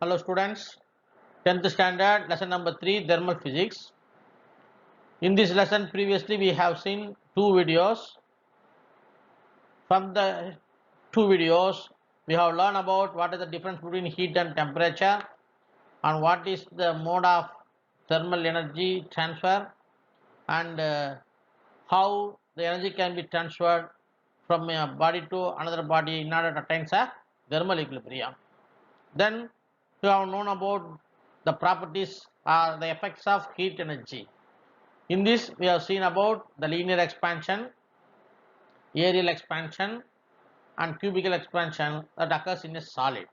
Hello students, 10th standard lesson number 3 thermal physics. In this lesson previously we have seen two videos. From the two videos we have learned about what is the difference between heat and temperature and what is the mode of thermal energy transfer and how the energy can be transferred from a body to another body in order to attain a thermal equilibrium. Then you have known about the properties or the effects of heat energy. In this we have seen about the linear expansion, aerial expansion and cubical expansion that occurs in a solid.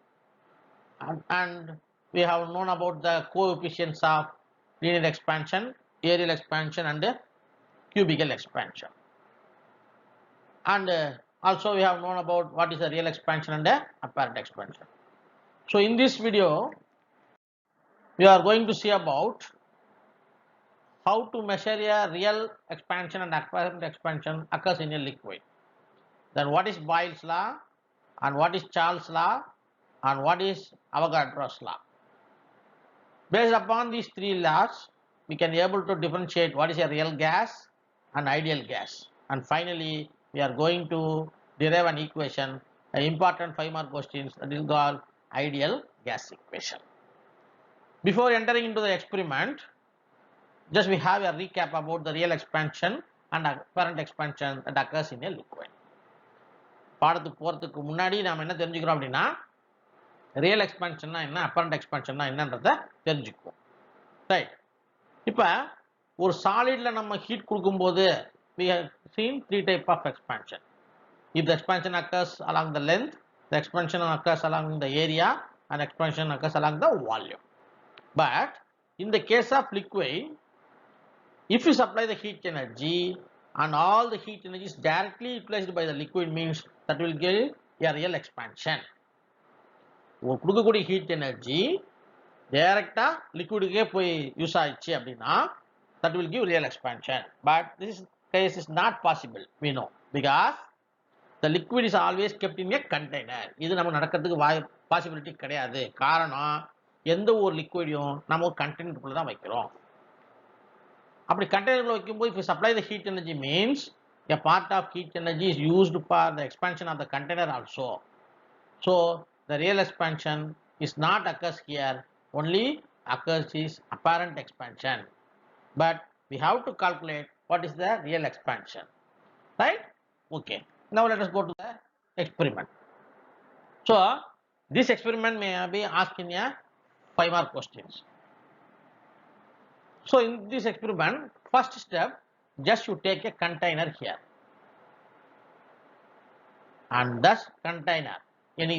And we have known about the coefficients of linear expansion, aerial expansion and cubical expansion. And also we have known about what is the real expansion and apparent expansion. So in this video we are going to see about how to measure a real expansion and apparent expansion occurs in a liquid. Then what is Boyle's law and what is Charles' law and what is Avogadro's law. Based upon these three laws, we can be able to differentiate what is a real gas and ideal gas. And finally, we are going to derive an equation, an important 5-mark questions that is called ideal gas equation. Before entering into the experiment, just we have a recap about the real expansion and apparent expansion that occurs in a liquid. பாடத்துக்கு போகிறதுக்கு முன்னாடி நாம் என்ன தெரிஞ்சுக்கிறோம் அப்படின்னா real எக்ஸ்பான்ஷன்னா என்ன apparent எக்ஸ்பான்ஷன்னா என்னன்றதை தெரிஞ்சுக்குவோம். ரைட், இப்போ ஒரு சாலிடில் நம்ம ஹீட் கொடுக்கும்போது we have seen three type of expansion. If the expansion occurs along the length, the expansion occurs along the area and expansion occurs along the volume. But in the case of liquid, if you supply the heat energy and all the heat energy is directly utilized by the liquid means that will give a real expansion. கொடுக்கக்கூடிய heat energy டைரக்டா லிக்விடுக்கே போய் use ஆயிடுச்சு அப்படின்னா that will give real expansion. But this case is not possible, we know, because the liquid is always kept in a container. இது நம்ம நடக்கிறதுக்கு possibility கிடையாது. காரணம் எந்த ஒரு லிக்விடையும் நம்ம ஒரு கண்டெய்னருக்குள்ள தான் வைக்கிறோம். அப்படி கண்டெய்னருக்குள்ள வைக்கும்போது if you supply the heat energy means a part of heat energy is used for the expansion of the container also. So the real expansion is not occurs here, only occurs is apparent expansion. But we have to calculate what is the real expansion, right? Okay, now let us go to the experiment. So this experiment may be asked in a 5-mark questions. So in this experiment, first step, just you take a container here, and thus container, any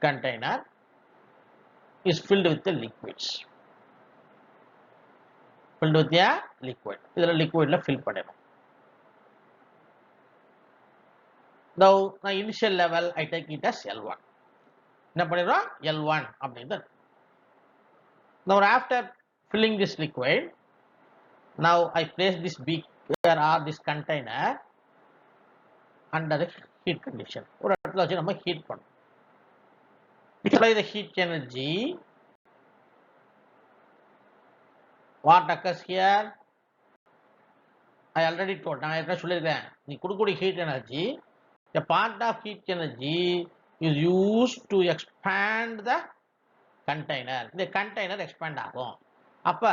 container is filled with the liquids. Filled with a liquid. This liquid la fill பண்ணணும். Now the initial level I take it as L1. என்ன பண்ணிடுறோம் L1 அப்படின்றது. Now after filling this liquid, now I place this beaker or this container under the heat condition. ஒரு இடத்துல வச்சு நம்ம heat பண்ணணும். Apply the heat energy. What occurs here? I already told. நான் ஏற்கனவே சொல்லியிருக்கேன். நீ கொடுக்கக்கூடிய heat energy, a part of heat energy is used to expand the container. The container expand ஆகும். அப்ப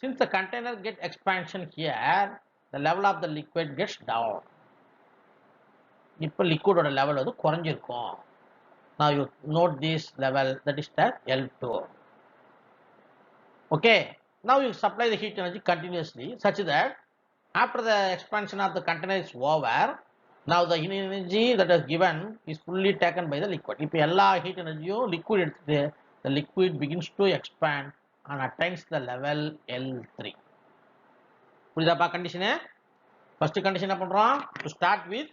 since the container get expansion here, the level of the liquid gets down. இப்போ liquidோட level வந்து குறைஞ்சிருக்கும். Now you note this level, that is the L2. Okay, now you supply the heat energy continuously such that after the expansion of the container is over, now the energy that is given is fully taken by the liquid. இப்போ எல்லா heat energy liquid எடுத்துட்டு the liquid begins to expand and attains the level L3. புரியுதாப்பா condition? First condition என்ன பண்றோம்? to start with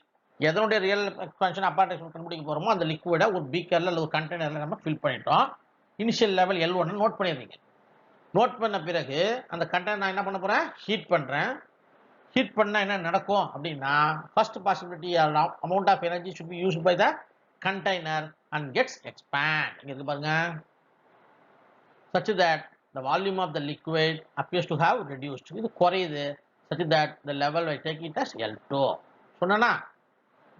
எதனுடைய real expansion apparent expansion கண்டுபிடிக்க போறோமோ அந்த லிக்விடை ஒரு பீக்கர்ல அல்லது ஒரு கண்டெய்னர்ல நம்ம ஃபில் பண்ணிட்டோம். இனிஷியல் லெவல் L1 நோட் பண்ணிடுறீங்க. நோட் பண்ண பிறகு அந்த கண்டெய்னர் நான் என்ன பண்ண போறேன்? ஹீட் பண்றேன். ஹீட் பண்ணா என்ன நடக்கும் அப்படின்னா first possibility amount of energy should be used by the container and gets expand. இங்க இருக்கு பாருங்க. such that the volume of the liquid appears to have reduced. இது குறையுது such that the level I take it as L2. சொன்னனா?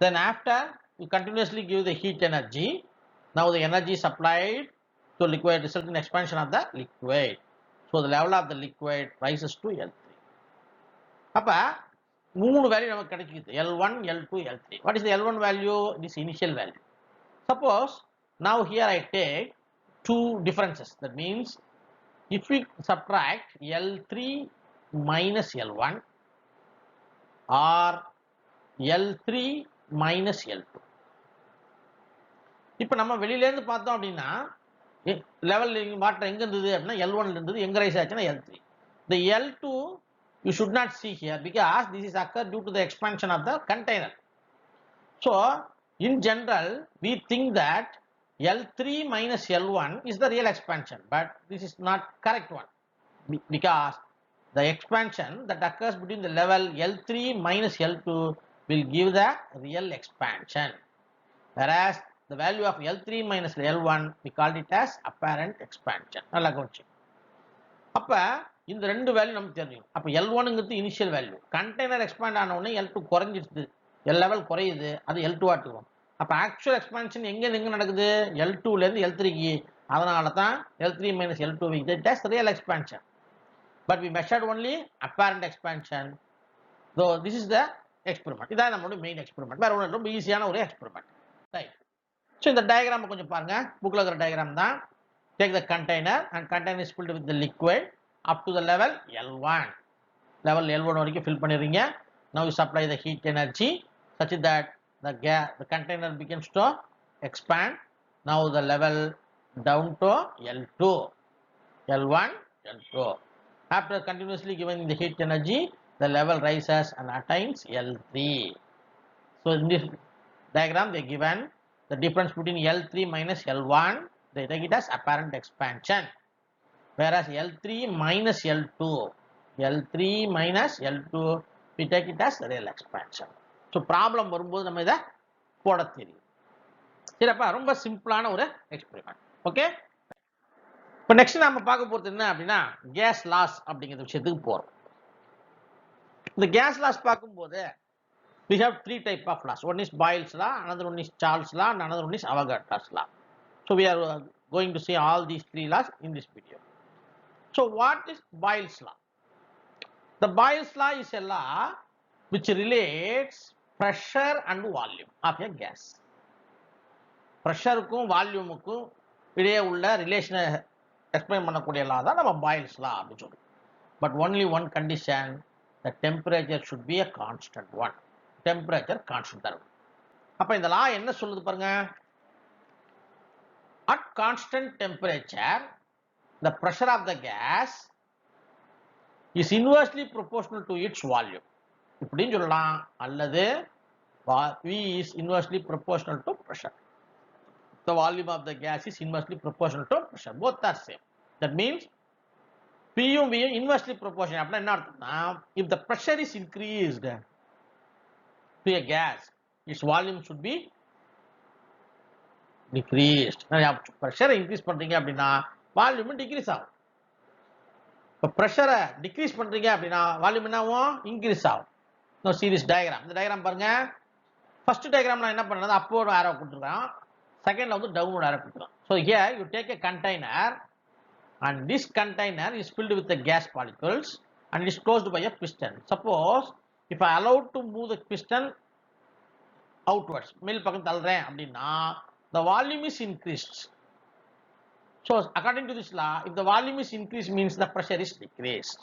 Then after you continuously give the heat energy, now the energy supplied to liquid result in expansion of the liquid. So the level of the liquid rises to L3. அப்ப மூணு value நமக்கு கிடைக்குது L1, L2, L3. What is the L1 value? This initial value. Suppose now here I take two differences. That means if we subtract L3 minus L1 or L3 minus L2. இப்போ நம்ம வெளியில இருந்து பார்த்தோம் அப்படின்னா level water எங்க இருந்தது அப்படின்னா L1 இருந்தது, எங்க ரைஸ் ஆச்சுன்னா L3. The L2 you should not see here because this is occurred due to the expansion of the container. So in general we think that L3 minus L1 is the real expansion, but this is not correct one because the expansion that occurs between the level L3 minus L2 will give the real expansion, whereas the value of L3 minus L1 we called it as apparent expansion. நல்லா கவனிச்சு. அப்ப இந்த ரெண்டு value நமக்கு தெரியும். அப்ப L1ங்கிறது initial value. Container expand ஆன உடனே L2 குறைஞ்சிடுது. L லெவல் குறையுது. அது L2 ஆட்டுவோம். அப்ப ஆக்சுவல் எக்ஸ்பான்ஷன் எங்க நடக்குது? L2 ல இருந்து L3க்கு. அதனால தான் L3 minus L2 we get as real expansion. But we measured only apparent expansion. So this is the experiment. இதான் நம்மளோட மெயின் எக்ஸ்பெரிமெண்ட். வேற ஒன்றும் ரொம்ப ஈஸியான ஒரு எக்ஸ்பெரிமெண்ட். ரைட். ஸோ இந்த டயக்ராம் கொஞ்சம் பாருங்க. புக்ல இருக்கிற டயக்ராம் தான். Take the container and container is filled with the liquid up to the level L1. Level L1 வரைக்கும் fill பண்ணிடுறீங்க. Now you supply the heat energy such that the container begins to expand. Now the level down to L2. L1, L2. After continuously giving the heat energy, the level rises and attains L3. So in this diagram they given the difference between L3 minus L1. They take it as apparent expansion, whereas L3 minus L2, L3 minus L2, we take it as real expansion. So problem வரும்போது நம்ம இதை போட தெரியும். சரிப்பா, ரொம்ப சிம்பிளான ஒரு experiment. Okay, இப்போ நெக்ஸ்ட் நம்ம பார்க்க போகிறது என்ன அப்படின்னா கேஸ் லாஸ் அப்படிங்கிற விஷயத்துக்கு போகிறோம். இந்த கேஸ் லாஸ் பார்க்கும்போது we have three type of laws. One is Boyle's law, another one is Charles' law, and another one is Avogadro's law. So we are going to see all these three laws in this video. So what is Boyle's law? The Boyle's law is a law which relates pressure and volume of a gas. ப்ரெஷருக்கும் வால்யூமுக்கும் இடையே உள்ள ரிலேஷனை explain பண்ணக்கூடிய லா தான் நம்ம boils லா அப்படின்னு சொல்லுவோம். But only one condition, the temperature should be a constant one. Temperature constant தரும். அப்ப இந்த லா என்ன சொல்லுது பாருங்க. At constant temperature, the pressure of the gas is inversely proportional to its volume. இப்படின்னு சொல்லலாம். அல்லது V is inversely proportional to pressure. The volume of the gas is inversely proportional to pressure. Both are same. That means P யும் V யும் inversely proportional. அப்படின்னா என்ன அர்த்தம்னா, if the pressure is increased to a gas, its volume should be decreased. ப்ரெஷரை increase பண்றீங்க அப்படின்னா volume degrees ஆகும். இப்போ ப்ரெஷரை டிக்ரீஸ் பண்றீங்க அப்படின்னா வால்யூம் என்ன ஆகும்? இன்க்ரீஸ் ஆகும். இன்னொரு சீரிஸ் டயக்ராம். இந்த டயக்ராம் பாருங்க. ஃபர்ஸ்ட் டயக்ராம் நான் என்ன பண்ணது, அப்போர்ட் ஆரோ கொடுத்துருக்கேன். செகண்ட்ல வந்து டவுன்வர்ட் ஆரோ கொடுத்துருக்கேன். So here you take a container and this container is filled with the gas particles and it is closed by a piston. Suppose if I allow to move the piston outwards, மேல் பக்கம் தள்ளுறேன் அப்படின்னா the volume is increased. So according to this law, if the volume is increased means the pressure is decreased.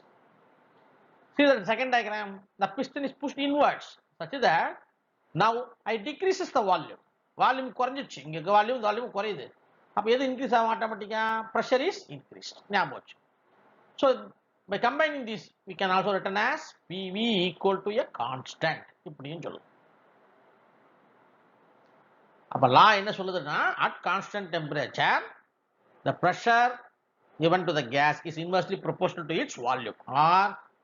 See the second diagram, the piston is pushed inwards such that now I decreases the volume. Volume குறைஞ்சிச்சு, இங்க volume குறையுது. அப்ப எது increase ஆகும்? ஆட்டோமேட்டிக்கா pressure is increased. ஞாபகம் வச்சு. So by combining this we can also written as PV equal to a constant. இப்படின்னு சொல்லுவோம். அப்ப லா என்ன சொல்லுதுன்னா, at constant temperature the pressure given to the gas is inversely proportional to its volume, or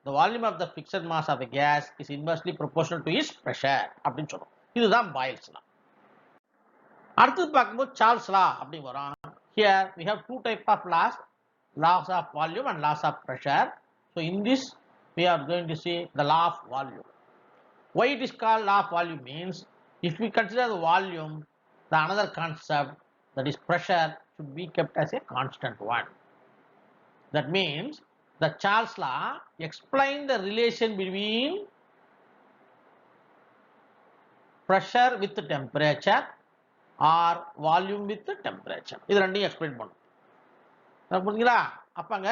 the volume of the fixed mass of a gas is inversely proportional to its pressure அப்படின்னு சொல்றோம். இதுதான் boils லா. அடுத்து பார்க்கும்போது Charles லா அப்படி வரும். Here we have two type of laws. laws of volume and laws of pressure. So in this we are going to see the law of volume. Why it is called law of volume means, if we consider the volume, the another concept, that is pressure, should be kept as a constant one. That means the Charles law explains the relation between pressure with temperature or volume with temperature. இது ரெண்டையும் explain பண்ணும். புரியுங்களா? அப்பங்க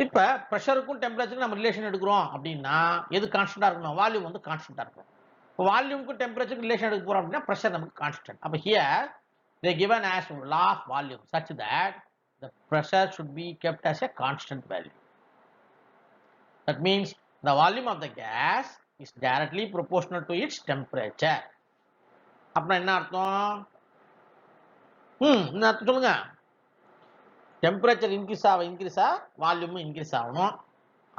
இப்போ ப்ரெஷருக்கும் டெம்பரேச்சருக்கும் நம்ம relation எடுக்கிறோம் அப்படின்னா எது கான்ஸ்டன்டாக இருக்கணும்? வால்யூம் வந்து கான்ஸ்டன்டாக இருக்கணும். இப்போ வால்யூமுக்கும் டெம்பரேச்சருக்கும் ரிலேஷன் எடுக்க போகிறோம் அப்படின்னா ப்ரெஷர் நமக்கு கான்ஸ்டன்ட். அப்போ here they given as law of volume such that the pressure should be kept as a constant value. That means the volume of the gas is directly proportional to its temperature. அப்படின்னா என்ன அர்த்தம்? என்ன அர்த்தம் சொல்லுங்க. Temperature increase ஆக வால்யூமும் increase ஆகணும்,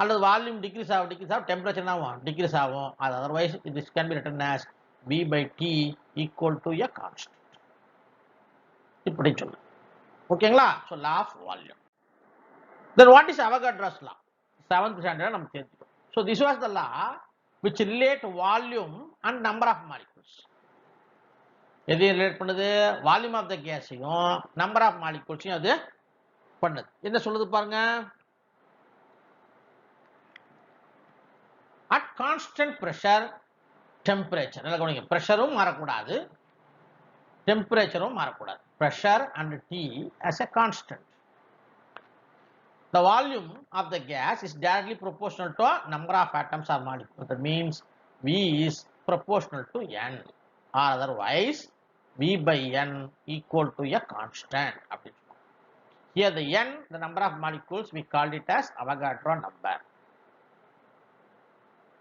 அல்லது volume degrees ஆக டெம்பரேச்சர் என்ன ஆகும்? டிக்ரீஸ் ஆகும். அது otherwise this can be written as V by T equal to a constant. இப்படி சொல்லு. ஓகேங்களா? So law of volume. Then what is Avogadro's law? 7th standard நம்ம தெரிஞ்சுக்கணும். So this was the law which relate volume and number of molecules. எதையும் relate பண்ணுது? Volume of the கேஸையும் number of மாலிகூல்ஸையும் அது பண்ணுது. என்ன சொல்லுது பாருங்க. At constant pressure temperature. நல்லா கவனிங்க, பிரஷரும் மாறக்கூடாது, டெம்பரேச்சரும் மாறக்கூடாது. pressure and T as a constant. The volume of the gas is directly proportional to number of atoms or molecules. That means V is proportional to N, or otherwise V by N equal to a constant. Here the N, the number of molecules, we called it as Avogadro number.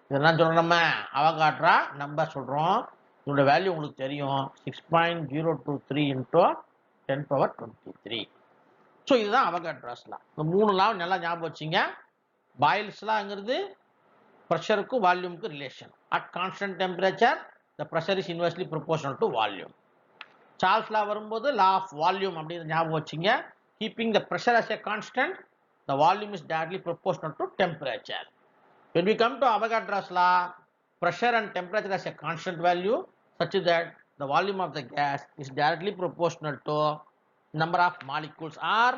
இதெல்லாம் சொல்றோம், நம்ம Avogadro number சொல்றோம். இதோட value உங்களுக்கு தெரியும், 6.023 into 10 power 23. So இதுதான் அவகாட்ராஸ் லா. இந்த 3 லா நல்லா ஞாபகம் வச்சுங்க. பாயில்ஸ் லாங்கிறது ப்ரெஷருக்கும் வால்யூமுக்கும் relation. At constant temperature the pressure is inversely proportional to volume. Charles law வரும்போது லா ஆஃப் வால்யூம் அப்படின்னு ஞாபகம் வச்சுங்க. Keeping the pressure as a constant, the volume is directly proportional to temperature. When we come to Avogadro's law, pressure and temperature as a constant value such that the volume of the gas is directly proportional to number of molecules or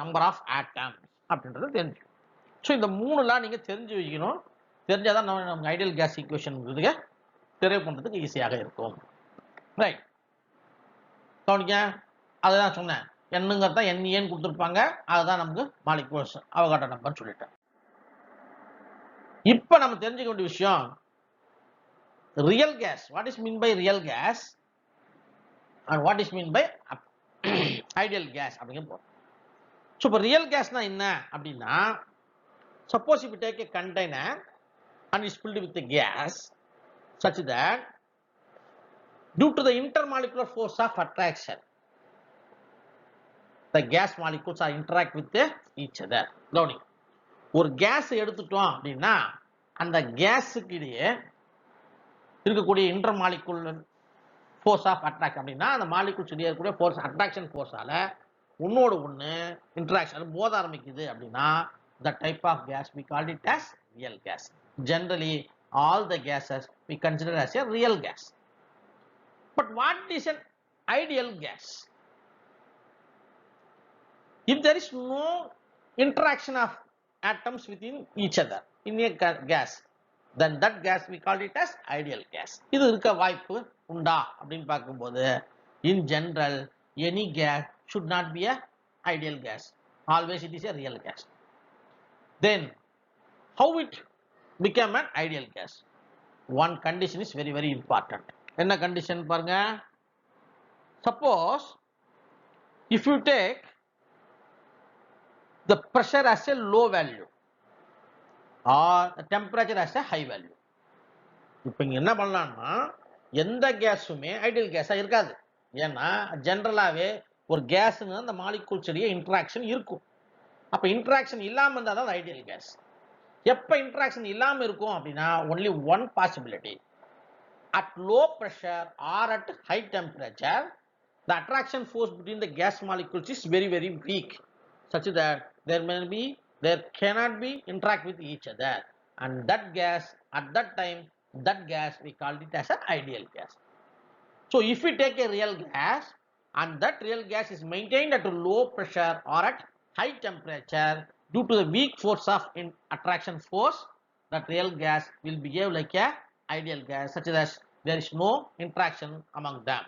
number of atoms அப்படின்றது தெரிஞ்சுக்கணும். So இந்த 3 லா நீங்கள் தெரிஞ்சு வைக்கணும். தெரிஞ்சாதான் நமக்கு ideal case equation தெரிவு பண்ணுறதுக்கு ஈஸியாக இருக்கும். ரைட், கவனிக்க. அதுதான் சொன்னேன், என்னங்கிறது தான் NEன்னு கொடுத்துருப்பாங்க, அதுதான் நமக்கு மாலிகூல்ஸ் அவகாட்ரோ நம்பர்னு சொல்லிட்டேன். இப்போ நம்ம தெரிஞ்சுக்க வேண்டிய விஷயம், real gas. What is mean by real gas and what is mean by ideal gas அப்படிங்கிற போறோம். ஸோ இப்போ ரியல் கேஸ்னா என்ன அப்படின்னா, suppose if you take a container and is filled with a gas such that due to the intermolecular force of attraction the gas molecules are interact with each other. கவனி, ஒரு case எடுத்துட்டோம் அப்படின்னா அந்த கேஸுக்கு இடையே இருக்கக்கூடிய intermolecular force of attraction அப்படின்னா, அந்த மாலிகுல்ஸ் இடையே இருக்கக்கூடிய ஃபோர்ஸ், அட்ராக்ஷன் ஃபோர்ஸால ஒன்னோடு ஒன்று இன்டராக்ஷன் மோத ஆரம்பிக்குது அப்படின்னா, the type of gas we called it as real gas. Generally all the gases we consider as a real gas. But what is an ideal gas? If there is no interaction of atoms within each other in a gas, then that gas we call it as ideal gas. இது இருக்க வாய்ப்பு உண்டா அப்படின்னு பார்க்கும்போது, in general any gas should not be a ideal gas, always it is a real gas. Then how it become an ideal gas? One condition is very very important. என்ன condition பாருங்க. Suppose if you take the pressure as a low value or the temperature as a high value. இப்போ இங்க என்ன பண்ணலாம்னா, எந்த கேஸுமே ideal கேஸா இருக்காது. ஏன்னா ஜெனரலாவே ஒரு கேஸ்ங்க அந்த மாலிகூல்ஸ் இடையே இன்டராக்ஷன் இருக்கும். அப்ப இன்டராக்ஷன் இல்லாம இருந்தா தான் ஐடியல் கேஸ். எப்ப இன்டராக்ஷன் இல்லாம இருக்கும் அப்படின்னா, only one possibility. At low pressure or at high temperature, the attraction force between the gas molecules is very very weak, such that there cannot be interact with each other, and that gas at that time, that gas we called it as an ideal gas. So if we take a real gas and that real gas is maintained at a low pressure or at high temperature due to the weak force of attraction force, that real gas will behave like a ideal gas such that there is no interaction among them.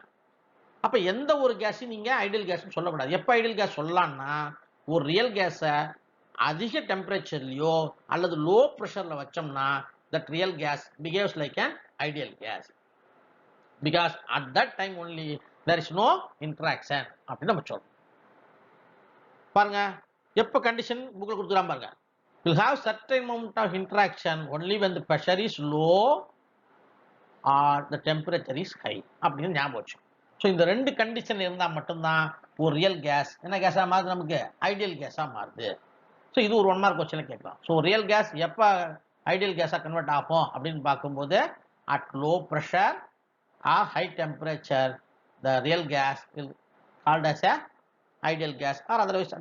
அப்ப எந்த ஒரு கேஸையும் நீங்க ideal case சொல்லக்கூடாது. எப்ப ideal case சொல்லலாம்னா ஒரு real கேஸை அதிக டெம்பரேச்சர்லயோ அல்லது லோ ப்ரெஷர்ல வச்சோம்னா that real gas behaves like an ideal gas because at that time only there is no interaction அப்படி நம்ம சொல்றோம். பாருங்க எப்ப கண்டிஷன் புக்ல கொடுத்துறாம பாருங்க, will have certain amount of interaction only when the pressure is low or the temperature is high அப்படின்னு ஞாபகம் வச்சு. ஸோ இந்த ரெண்டு கண்டிஷன் இருந்தால் மட்டும்தான் ஒரு ரியல் கேஸ் என்ன கேஸாக மாறுது, நமக்கு ஐடியல் கேஸாக மாறுது. ஸோ இது ஒரு 1 மார்க் கொஸ்டினில் கேட்கலாம். ஸோ ரியல் கேஸ் எப்போ ஐடியல் கேஸாக கன்வெர்ட் ஆகும் அப்படின்னு பார்க்கும்போது at low pressure or high temperature the real gas will called as a ideal gas or otherwise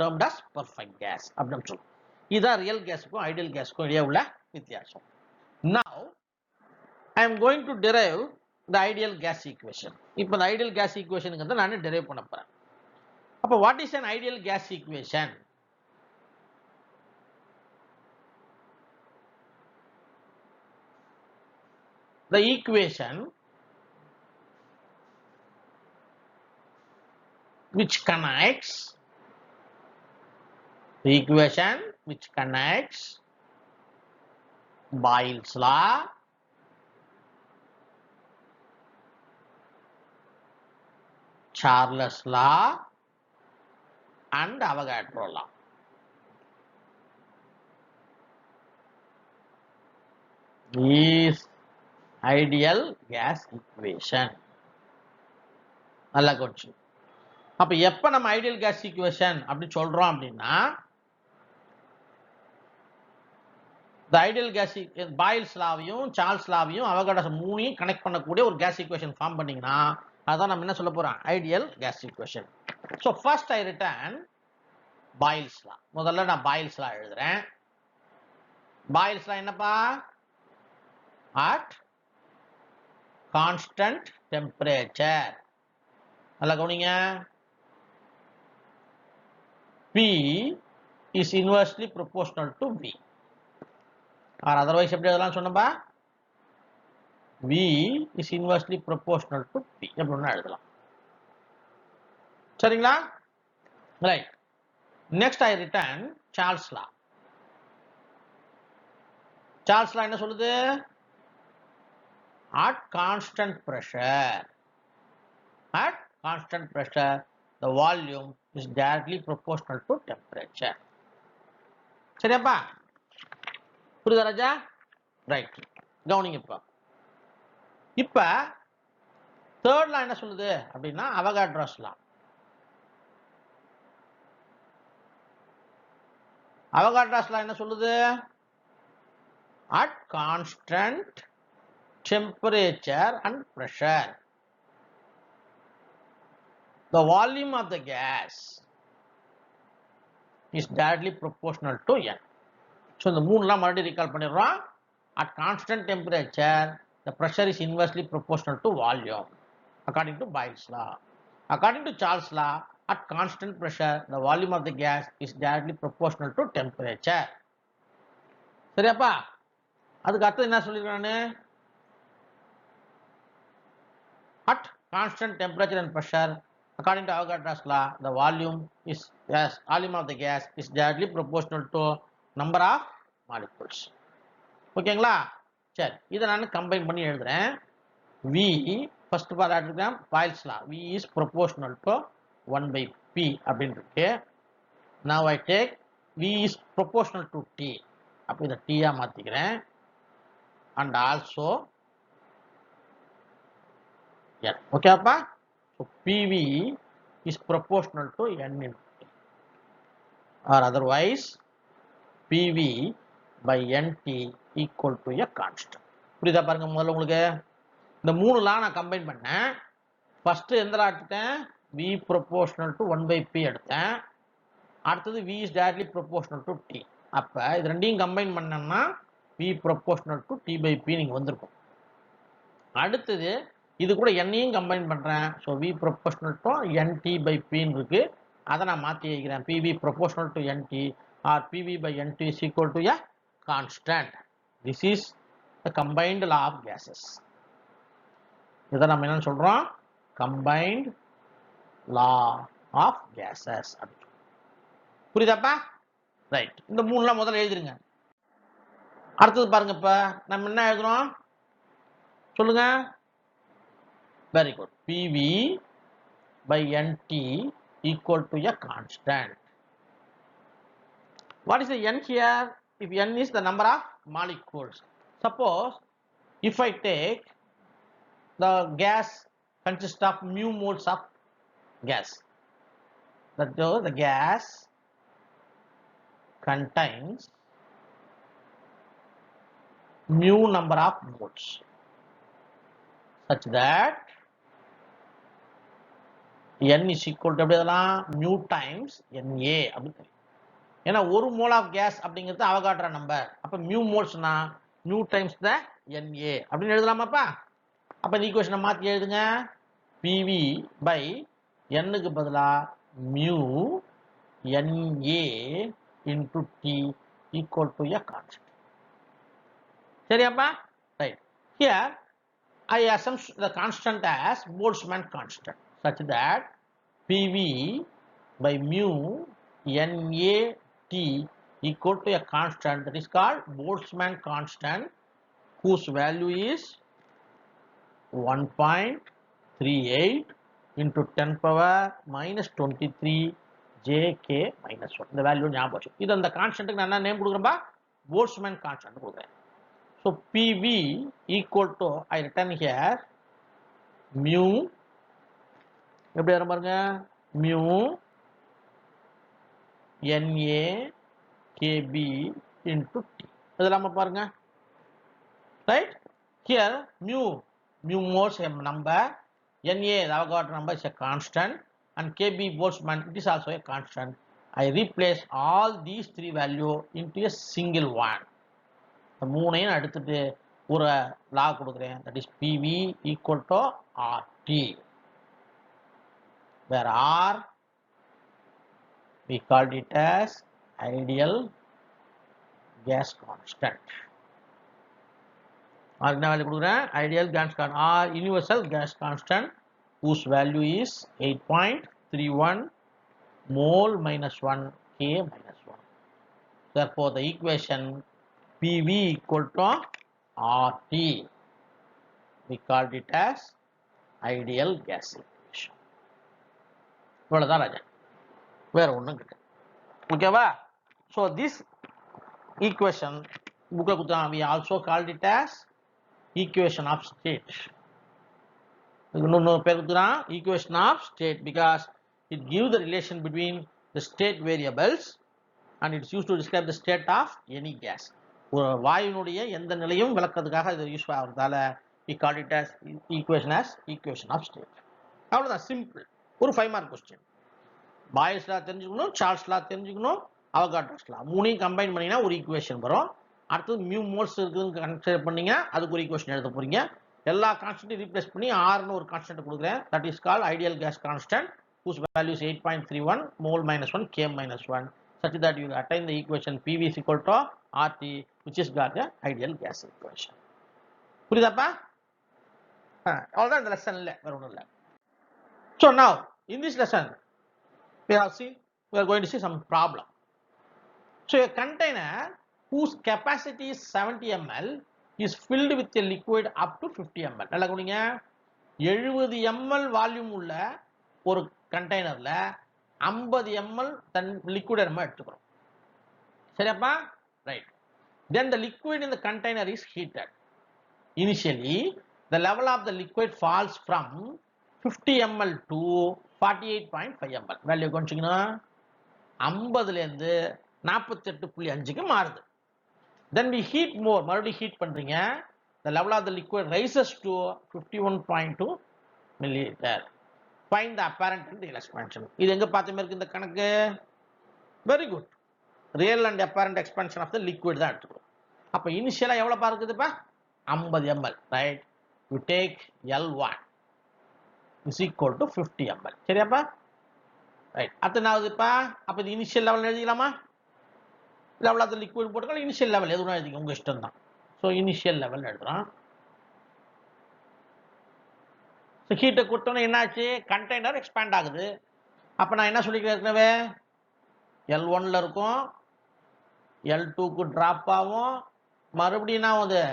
termed as perfect gas அப்படின்னு சொல்லுவோம். இதுதான் ரியல் கேஸுக்கும் ஐடியல் கேஸுக்கும் இடையே உள்ள வித்தியாசம். Now I am going to derive the ideal gas equation. இப்போ the ideal gas equation ங்கிறத நான் derive பண்ண போறேன். அப்போ what is an ideal gas equation? The equation which connects Boyle's law, Charles law and Avogadro law. Is ideal gas equation. நல்லா coach. அப்ப எப்ப நம்ம ideal case equation அப்படி சொல்றோம் அப்படின்னா the ideal gas பாயில்ஸ் லாவையும் சார்ல்ஸ் லாவையும் அவகாட்ரோ மூணையும் கனெக்ட் பண்ணக்கூடிய ஒரு கேஸ் ஈக்குவேஷன் ஃபார்ம் பண்ணீங்கன்னா அதான் நம்ம என்ன சொல்ல போறோம், ideal case equation. So first I written boils லா. முதல்ல நான் பாயில்ஸ் லா எழுதுறேன். பாயில்ஸ் லா என்னப்பா, at constant temperature. நல்லா கவனிங்க, P is inversely proportional to V. or otherwise எப்படி எழுதலாம் சொன்னப்பா, V is inversely proportional to P எப்படின்னா எழுதலாம். சரிங்களா, right. Next I written Charles law. Charles லா என்ன சொல்லுது, at constant pressure the volume is directly proportional to temperature. சரியாப்பா, புரியுதா ராஜா? Right, கவனிங்க. இப்ப தேர்ட் லா என்ன சொல்லுது அப்படின்னா அவகாட்ரோஸ் லா. அவகாட்ரோஸ் லா என்ன சொல்லுது, at constant temperature and pressure the volume of the gas is directly proportional to n. So இந்த மூணுலாம் மறுபடியும் ரீகால் பண்ணிடுறோம். at constant temperature the pressure is inversely proportional to volume according to Boyle's law. According to Charles' law, at constant pressure the volume of the gas is directly proportional to temperature. சரியாப்பா, அதுக்கு அடுத்து என்ன சொல்லிருக்கானே, at constant temperature and pressure according to Avogadro's law the volume of the gas is directly proportional to number of molecules. ஓகேங்களா, சரி, இதை நான் combine பண்ணி எழுதுறேன். V first part எடுத்துக்கலாம், Boyle's law, V is proportional to 1/P அப்படின்னு இருக்கு. Now I take V is proportional to T, அப்போ இதை T ah மாத்திக்கிறேன். and also n. Okay appa, so PV is proportional to n into T, or otherwise PV by NT equal to a constant. புரியுதா பாருங்க, முதல்ல உங்களுக்கு இந்த மூணு லா நான் combine பண்ணேன். ஃபர்ஸ்ட் எந்த லா எடுத்தேன், V proportional to 1/P எடுத்தேன். அடுத்தது v is directly proportional to t. அப்ப இது ரெண்டையும் கம்பைன் பண்ணோம்னா v proportional to t by p நீங்க வந்திருக்கும். அடுத்தது இது கூட n-ஐயும் கம்பைன் பண்றேன். So v proportional to nt by p இருக்கு. அதை நான் மாற்றி வைக்கிறேன். pv proportional to nt or pv by nt is equal to a constant. This is the combined law of gases. இதை நம்ம என்னன்னு சொல்றோம்? Combined law of gases. புரியுதாப்பா? ரைட். இந்த மூணுலாம் முதல்ல எழுதிருங்க. அடுத்தது பாருங்க, இப்ப நம்ம என்ன எழுதுறோம் சொல்லுங்க. Very good. pv by nt equal to a constant. What is the n here? If n is the number of molecules. Suppose if I take the gas consists of mu moles of gas. That is, the gas contains mu number of moles such that n is equal to mu times Na அப்படின்னு. ஏன்னா ஒரு mole of gas அப்படிங்கிறது Avogadro number. அப்ப mu மோல்ஸ்னா mu times the Na அப்படின்னு எழுதலாமாப்பா? அப்ப இந்த ஈக்குவேஷனை மாத்தி எழுதுங்க. pv by n-க்கு பதிலா mu Na into t equal to a constant. சரியாப்பா? Right. Here I assume the constant as Boltzmann constant such that pv by mu Na t equal to a constant that is called Boltzmann constant, whose value is 1.38 into 10 power minus 23 jk minus 1. இந்த value ஞாபகம் வச்சு இது அந்த கான்ஸ்டன்ட்டுக்கு நான் என்ன name கொடுக்குறேன்பா? Boltzmann constant கொடுக்குறேன். So pv equal to, I written here mu, எப்படி வரும் பாருங்க, mu Na kb into t. இதெல்லாம் பாருங்க. Right? Here mu moles a number, Na the Avogadro number is a constant, and kb Boltzmann it is also a constant. I replace all these three values into a single one. The மூணையும் எடுத்துட்டு ஒரு லா கொடுக்குறேன். That is pv equal to RT, where R we called it as ideal gas constant. R என்ன value கொடுக்குறேன்? Ideal gas constant or universal gas constant, whose value is 8.31 mole minus 1 k minus 1. Therefore the equation pv equal to RT, we called it as ideal gas equation. இவ்வளவுதான் ராஜா, வேற ஒண்ணும் கிடையாது. ஓகேவா? So this equation book we also called it as equation of state. Equation of state because it gives the relation between the state variables and it's used to describe the state of any gas. ஒரு வாயுனுடைய எந்த நிலையும் விளக்கிறதுக்காக இது use ஆகிறதால we call it as equation of state. அவ்வளவுதான், simple. ஒரு 5 mark question. Boys லா தெரிஞ்சுக்கணும், Charles லா தெரிஞ்சுக்கணும், அவகாட்ரோஸ் லா மூணையும் கம்பைன் பண்ணீங்கன்னா ஒரு ஈக்குவேஷன் வரும். அடுத்தது மியூ மோல்ஸ் இருக்குதுன்னு கன்சிடர் பண்ணீங்க, அதுக்கு ஒரு ஈக்குவேஷன் எழுத போறீங்க. எல்லா கான்ஸ்டன்ட்டையும் ரீப்ளேஸ் பண்ணி ஆர்னு ஒரு கான்ஸ்டன்ட் கொடுக்குறேன். That is called ideal case constant, whose value is 8.31 mole minus 1 k minus 1, such that you attain the equation pv is equal to RT, which is got the ideal gas equation. புரியுதாப்பா? அவ்வளவுதான் இந்த lesson, இல்ல வேற ஒண்ணும் இல்ல. So now in this lesson we are going to see some problem. So a container whose capacity is 70 ml is filled with a liquid up to 50 ml. நல்லா கவனிங்க, 70 ml volume உள்ள ஒரு கண்டெய்னர்ல 50 ml liquid நம்ம எடுத்துக்கிறோம். சரியாப்பா? Right. Then the liquid in the container is heated. Initially the level of the liquid falls from 50 ml to 48.5 ml. Value கொஞ்சிங்கன்னா 50ல இருந்து 48.5க்கு மாறுது. Then we heat more, மறுபடியும் heat பண்றீங்க. The level of the liquid rises to 51.2 milliliter. Find the apparent and real expansion. இது எங்க பார்த்த மாதிரி இருக்கு இந்த கணக்கு? Very good. Real and apparent expansion of the liquid தான் எடுத்துக்கிறோம். அப்போ இனிஷியலாக எவ்வளோப்பா இருக்குதுப்பா? 50 ml, right? You take L1 is equal to 50 ml. சரியாப்பா? ரைட். அடுத்து என்ன ஆகுதுப்பா? அப்போ இது இனிஷியல் லெவல் எழுதிக்கலாமா? லெவல் ஆஃப் த லிக்விட் போட்டுக்கலாம், இனிஷியல் லெவல் எதுவும் எழுதிக்க உங்கள் இஷ்டம் தான். ஸோ இனிஷியல் லெவல் எழுதுறோம். ஸோ ஹீட்டை கொடுத்தோன்னே என்னாச்சு? கண்டெய்னர் எக்ஸ்பேண்ட் ஆகுது. அப்போ நான் என்ன சொல்லிக்கிறேன் ஏற்கனவே? L1ல இருக்கும், L2க்கு ட்ராப் ஆகும், மறுபடியும் என்ன ஆகுது?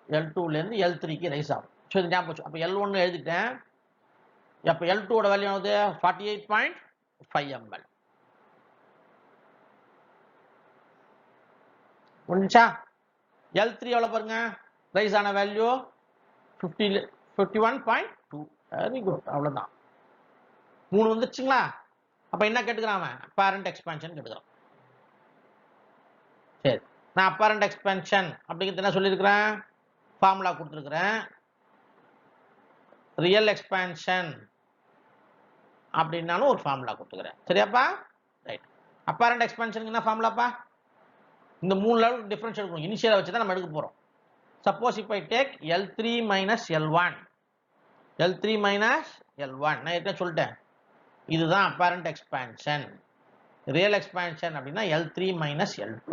L2லேருந்து L3க்கு ரைஸ் ஆகும். ஸோ இது ஞாபகம். அப்போ L1 எழுதிட்டேன். அப்போ L2ஓட வேல்யூ ஆகுது 48.5 ml. முடிஞ்சா? L3 எவ்வளோ பாருங்க? ரைஸ் ஆன வேல்யூ 51.2. Very good. அவ்வளோதான். 3 வந்துருச்சுங்களா? அப்போ என்ன கேட்டுக்கிறான் அவன்? அப்பேரண்ட் எக்ஸ்பான்ஷன் கேட்டுக்கிறான். சரி, நான் அப்பேரண்ட் எக்ஸ்பான்ஷன் அப்படிங்கிறது என்ன சொல்லியிருக்கிறேன்? ஃபார்முலா கொடுத்துருக்குறேன். ரியல் எக்ஸ்பான்ஷன் அப்படின்னாலும் ஒரு ஃபார்முலா கொடுத்துக்கிறேன். சரியாப்பா? ரைட். அப்பேரண்ட் எக்ஸ்பான்ஷனுக்கு என்ன ஃபார்முலாப்பா? இந்த 3 லெவல் டிஃபரன்ஸ் எடுக்கணும். இனிஷியலை வச்சு தான் நம்ம எடுக்க போகிறோம். சப்போஸ் இப்போ I take L3 minus L1, L3 minus L1, நான் ஏற்கனவே சொல்லிட்டேன் இதுதான் அப்பேரண்ட் எக்ஸ்பான்ஷன். ரியல் எக்ஸ்பான்ஷன் அப்படின்னா L3 மைனஸ் L2.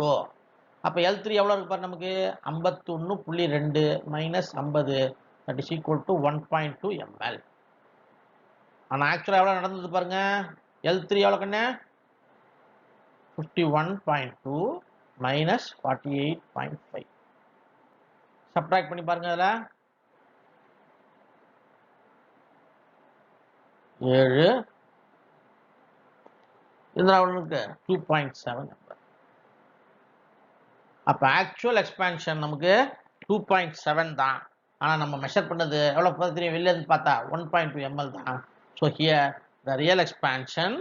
அப்போ L3 எவ்வளோ இருக்கு பாரு நமக்கு? 51.2 minus 50, that is equal to 1.2 ml. ஆனால் ஆக்சுவலாக எவ்வளோ நடந்தது பாருங்க? L3 எவ்வளோ கண்ணு? 51.2 மைனஸ் 48.5. சப்ட்ராக்ட் பண்ணி பாருங்க. அதில் 7 இதில் அவனுக்கு 2.7 ml. அப்போ ஆக்சுவல் எக்ஸ்பான்ஷன் நமக்கு 2.7 தான். ஆனால் நம்ம மெஷர் பண்ணது எவ்வளோ தெரியும்? வெளில இருந்து பார்த்தா 1.2 ml தான். So here the real expansion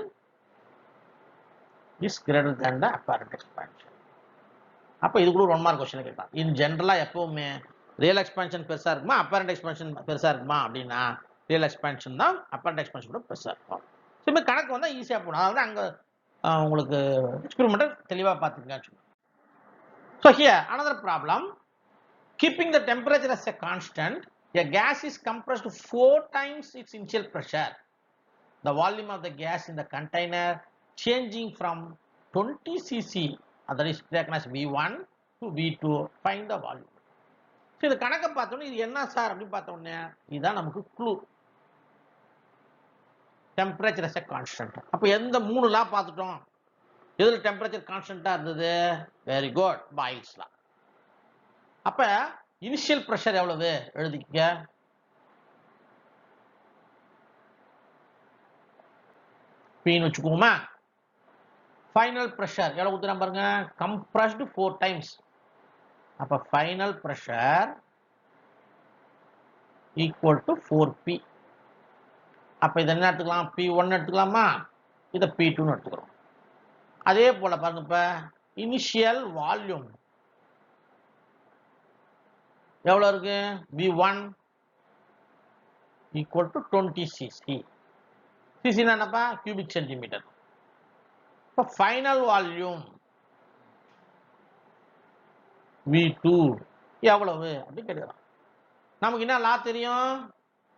is greater than the apparent expansion. அப்போ இது கூட 1 மார்க் கொஸ்டின் கேட்கலாம். இன் ஜென்ரலாக எப்பவுமே ரியல் எக்ஸ்பான்ஷன் பெருசாக இருக்குமா அப்பேரண்ட் எக்ஸ்பான்ஷன் பெருசாக இருக்குமா அப்படின்னா ரியல் எக்ஸ்பான்ஷன் தான் அப்பேரண்ட் எக்ஸ்பான்ஷன் கூட பெருசாக இருக்கும். ஸோ இப்போ கணக்கு வந்தால் ஈஸியாக போகணும். அதாவது அங்கே உங்களுக்கு எக்ஸ்பெரிமெண்ட்டை தெளிவாக பார்த்துக்கங்க. So here another problem, keeping the temperature as a constant, a gas is compressed 4 times its initial pressure. The volume of the gas in the container changing from 20 cc, that is taken as V1 to V2. Find the volume. So இந்த கணக்கை பார்த்தோன்னே இது என்ன sir அப்படின்னு பார்த்தோன்னே இதுதான் நமக்கு clue. Temperature as a constant. அப்போ எந்த 3 லா பார்த்துட்டோம்? எதில் டெம்பரேச்சர் கான்ஸ்டன்டா இருந்தது? வெரி குட், பாயில்ஸ் லா. அப்ப இனிஷியல் பிரஷர் எவ்வளவு எழுதிக்க? Pன்னு வச்சுக்கோமா. ஃபைனல் பிரஷர் எவ்வளவு கொடுத்துறேன் பாருங்க? Compressed 4 times. அப்ப final pressure equal to 4P. அப்ப இதை என்ன எடுத்துக்கலாம்? P1 எடுத்துக்கலாமா? இதை P2 எடுத்துக்கிறோம். அதே போல பாருங்க, இப்ப இனிஷியல் வால்யூம் எவ்வளவு இருக்கு? V1 equal to 20 cc. cc என்னப்பா? Cubic centimetre. இப்போ ஃபைனல் வால்யூம் V2 எவ்வளவு அப்படி கேட்கலாம். நமக்கு என்ன லா தெரியும்?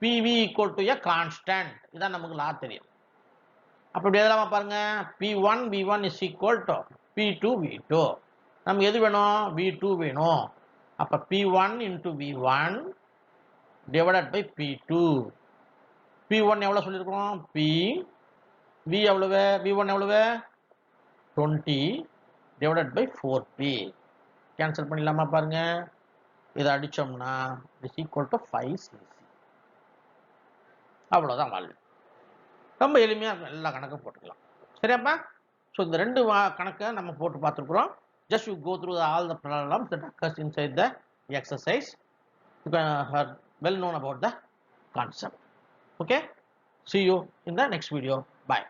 PV equal to a constant. இதான் நமக்கு லா தெரியும். அப்ப இப்படி எழுதலாமா பாருங்க? P1 V1 is equal to P2 V2. நமக்கு எது வேணும்? V2 வேணும். அப்ப P1 into V1 divided by P2. P1 எவ்வளவு சொல்லியிருக்கோம்? V எவ்வளவு? V1 எவ்வளவு? 20 divided by 4P. கேன்சல் பண்ணிடலாமா பாருங்க? இதை அடிச்சோம்னா is equal to 5 cc. அவ்வளவுதான் வால்யூம். ரொம்ப எளிமையாக எல்லா கணக்கும் போட்டுக்கலாம். சரியாப்பா? ஸோ இந்த 2 கணக்கை நம்ம போட்டு பார்த்துருக்குறோம். Just you go through all the problems that occurs inside the exercise. You can have well known about the concept. Okay, see you in the next video. Bye.